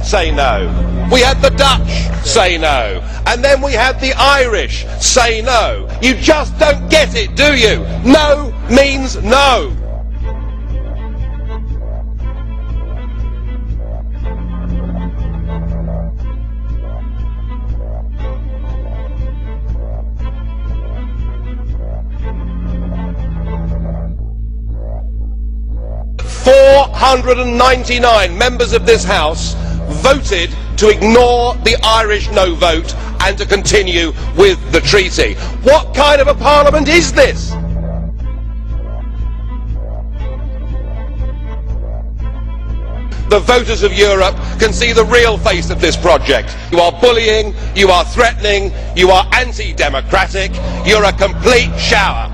say no. We had the Dutch say no. And then we had the Irish say no. You just don't get it, do you? No means no. "499 members of this House voted to ignore the Irish no vote and to continue with the treaty." What kind of a parliament is this? The voters of Europe can see the real face of this project. You are bullying, you are threatening, you are anti-democratic, you're a complete shower.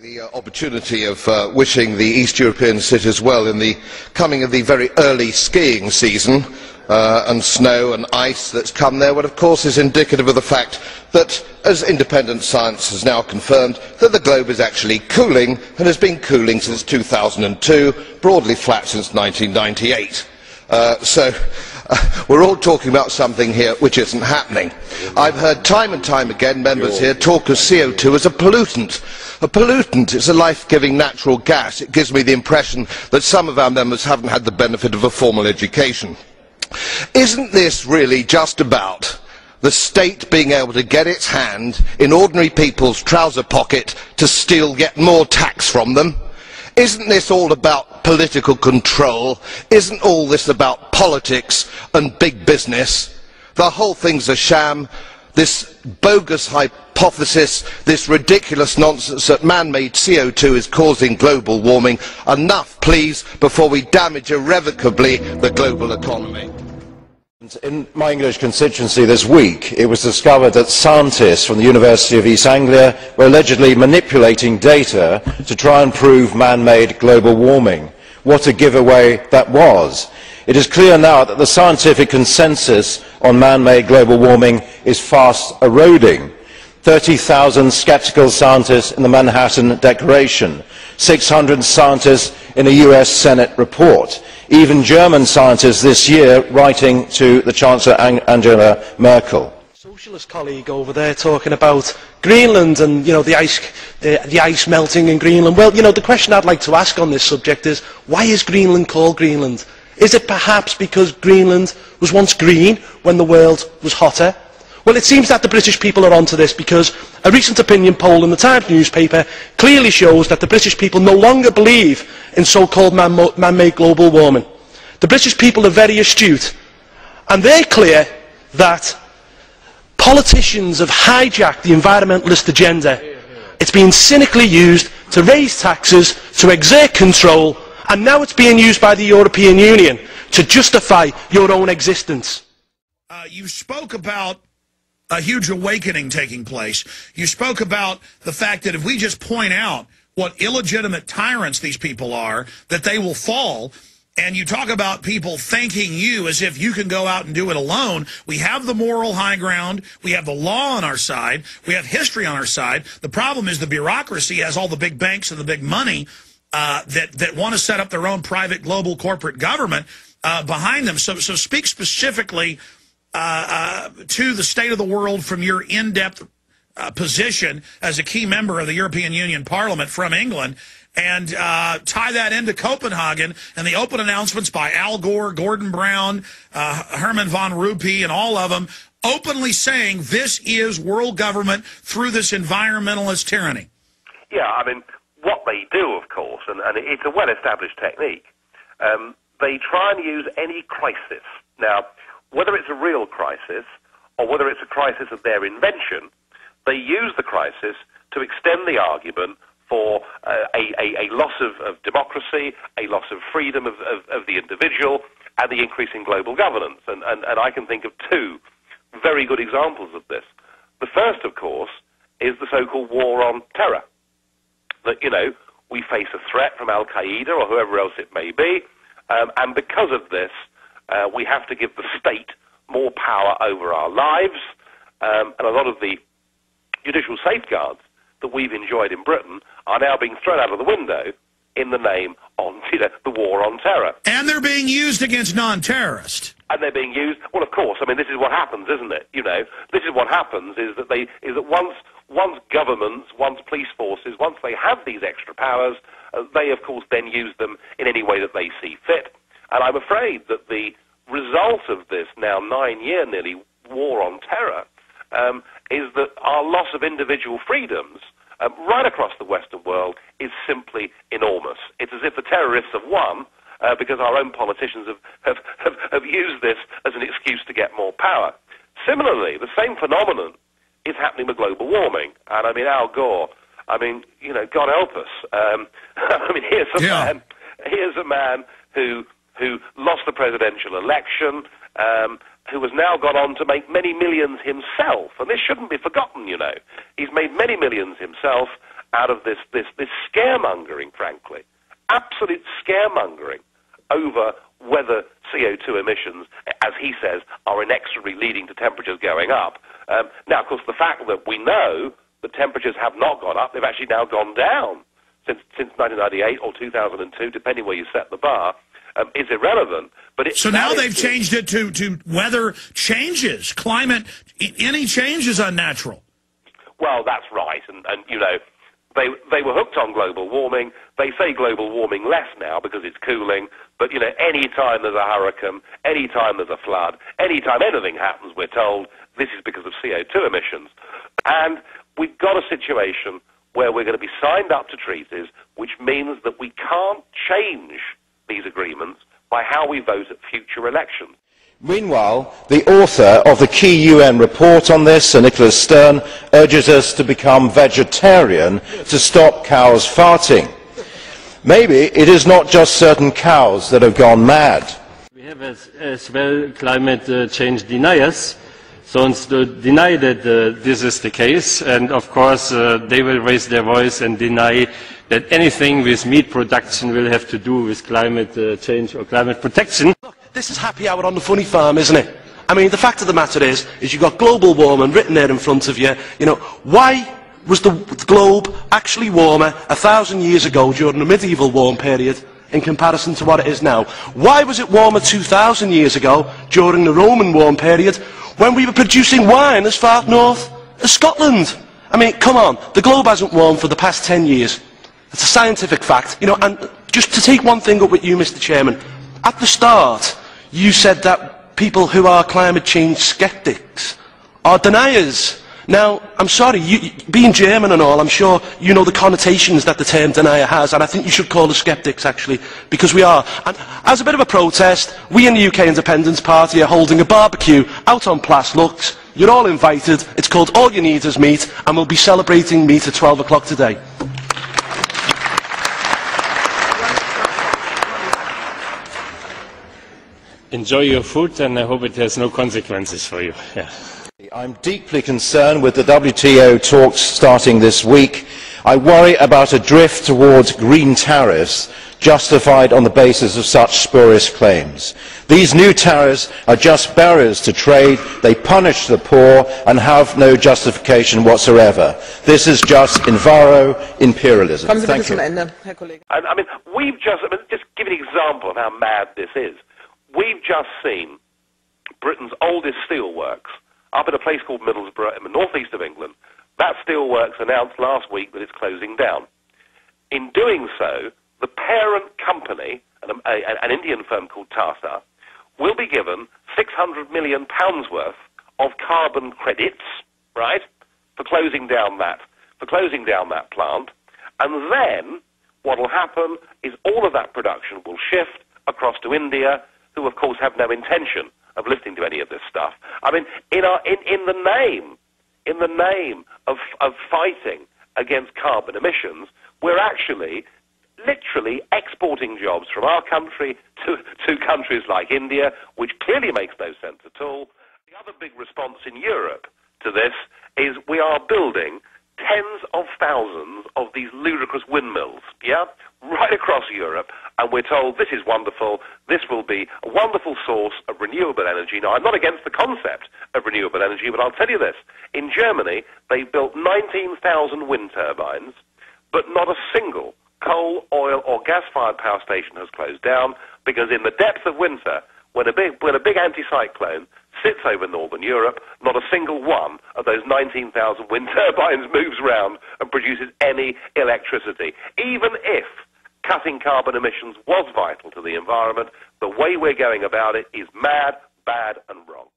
The opportunity of wishing the East European cities well in the coming of the very early skiing season and snow and ice that's come there, what of course is indicative of the fact that, as independent science has now confirmed, that the globe is actually cooling and has been cooling since 2002, broadly flat since 1998. We're all talking about something here which isn't happening. I've heard time and time again members here talk of CO2 as a pollutant. A pollutant is a life-giving natural gas. It gives me the impression that some of our members haven't had the benefit of a formal education. Isn't this really just about the state being able to get its hand in ordinary people's trouser pocket to steal yet more tax from them? Isn't this all about political control? Isn't all this about politics and big business? The whole thing's a sham. This bogus hypothesis, this ridiculous nonsense that man-made CO2 is causing global warming. Enough, please, before we damage irrevocably the global economy. In my English constituency this week, it was discovered that scientists from the University of East Anglia were allegedly manipulating data to try and prove man-made global warming. What a giveaway that was. It is clear now that the scientific consensus on man-made global warming is fast eroding. 30,000 sceptical scientists in the Manhattan Declaration, 600 scientists in a US Senate report, even German scientists this year writing to the Chancellor Angela Merkel. Socialist colleague over there talking about Greenland and, you know, the ice melting in Greenland. Well, you know, the question I'd like to ask on this subject is, why is Greenland called Greenland? Is it perhaps because Greenland was once green when the world was hotter? Well, it seems that the British people are onto this, because a recent opinion poll in the Times newspaper clearly shows that the British people no longer believe in so-called man-made global warming. The British people are very astute, and they're clear that politicians have hijacked the environmentalist agenda. It's been cynically used to raise taxes, to exert control, and now it's being used by the European Union to justify your own existence. You spoke about a huge awakening taking place. You spoke about the fact that if we just point out what illegitimate tyrants these people are, that they will fall. And you talk about people thanking you as if you can go out and do it alone. We have the moral high ground. We have the law on our side. We have history on our side. The problem is the bureaucracy has all the big banks and the big money that want to set up their own private global corporate government behind them. So speak specifically to the state of the world from your in-depth position as a key member of the European Union Parliament from England, and tie that into Copenhagen and the open announcements by Al Gore, Gordon Brown, Herman von Rompuy, and all of them openly saying this is world government through this environmentalist tyranny. Yeah, I mean, what they do, of course, and it's a well-established technique, they try and use any crisis. Now, whether it's a real crisis or whether it's a crisis of their invention, they use the crisis to extend the argument for a loss of democracy, a loss of freedom of the individual, and the increase in global governance. And I can think of two very good examples of this. The first, of course, is the so-called war on terror. That, you know, we face a threat from Al-Qaeda or whoever else it may be, and because of this, we have to give the state more power over our lives, and a lot of the judicial safeguards that we've enjoyed in Britain are now being thrown out of the window in the name of the war on terror. And they're being used against non-terrorists. And they're being used, well, of course, I mean, this is what happens, isn't it? You know, this is what happens is that once governments, once police forces, once they have these extra powers, they, of course, then use them in any way that they see fit. And I'm afraid that the result of this now 9-year nearly war on terror is that our loss of individual freedoms right across the Western world is simply enormous. It's as if the terrorists have won because our own politicians have used this as an excuse to get more power. Similarly, the same phenomenon is happening with global warming. And I mean, Al Gore, I mean, you know, God help us. I mean, here's a man who lost the presidential election, who has now gone on to make many millions himself. And this shouldn't be forgotten, you know. He's made many millions himself out of this scaremongering, frankly. Absolute scaremongering over whether CO2 emissions, as he says, are inexorably leading to temperatures going up. Now, of course, the fact that we know that temperatures have not gone up, they've actually now gone down since 1998 or 2002, depending where you set the bar, is irrelevant. But so now they've changed it to weather changes, climate, any change is unnatural. Well, that's right, and you know, they were hooked on global warming. They say global warming less now because it's cooling, but you know, any time there's a hurricane, any time there's a flood, any time anything happens, we're told this is because of CO2 emissions. And we've got a situation where we're going to be signed up to treaties, which means that we can't change these agreements by how we vote at future elections. Meanwhile, the author of the key UN report on this, Sir Nicholas Stern, urges us to become vegetarian to stop cows farting. Maybe it is not just certain cows that have gone mad. We have as well climate change deniers, so deny that this is the case, and of course they will raise their voice and deny that anything with meat production will have to do with climate change or climate protection. Look, this is happy hour on the funny farm, isn't it? I mean, the fact of the matter is you've got global warming written there in front of you. You know, why was the globe actually warmer 1,000 years ago during the medieval warm period in comparison to what it is now? Why was it warmer 2,000 years ago during the Roman warm period when we were producing wine as far north as Scotland? I mean, come on, the globe hasn't warmed for the past 10 years. It's a scientific fact, you know, and just to take one thing up with you, Mr. Chairman, at the start, you said that people who are climate change sceptics are deniers. Now, I'm sorry, being German and all, I'm sure you know the connotations that the term denier has, and I think you should call us sceptics, actually, because we are. And as a bit of a protest, we in the UK Independence Party are holding a barbecue out on Plas Lux. You're all invited. It's called All You Need Is Meat, and we'll be celebrating meat at 12 o'clock today. Enjoy your food, and I hope it has no consequences for you. Yeah. I'm deeply concerned with the WTO talks starting this week. I worry about a drift towards green tariffs justified on the basis of such spurious claims. These new tariffs are just barriers to trade. They punish the poor and have no justification whatsoever. This is just enviro-imperialism. Thank you. I mean, just give an example of how mad this is. We've just seen Britain's oldest steelworks up at a place called Middlesbrough in the northeast of England. That steelworks announced last week that it's closing down. In doing so, the parent company, an Indian firm called Tata, will be given £600 million worth of carbon credits, right, for closing down that plant. And then what will happen is all of that production will shift across to India, who of course have no intention of listening to any of this stuff. I mean, in the name of fighting against carbon emissions, we're actually literally exporting jobs from our country to countries like India, which clearly makes no sense at all. The other big response in Europe to this is we are building tens of thousands of these ludicrous windmills, yeah, right across Europe, and we're told this is wonderful, this will be a wonderful source of renewable energy. Now, I'm not against the concept of renewable energy, but I'll tell you this. In Germany, they built 19,000 wind turbines, but not a single coal, oil, or gas-fired power station has closed down, because in the depth of winter, when a big anticyclone sits over northern Europe, not a single one of those 19,000 wind turbines moves round and produces any electricity. Even if cutting carbon emissions was vital to the environment, the way we're going about it is mad, bad, and wrong.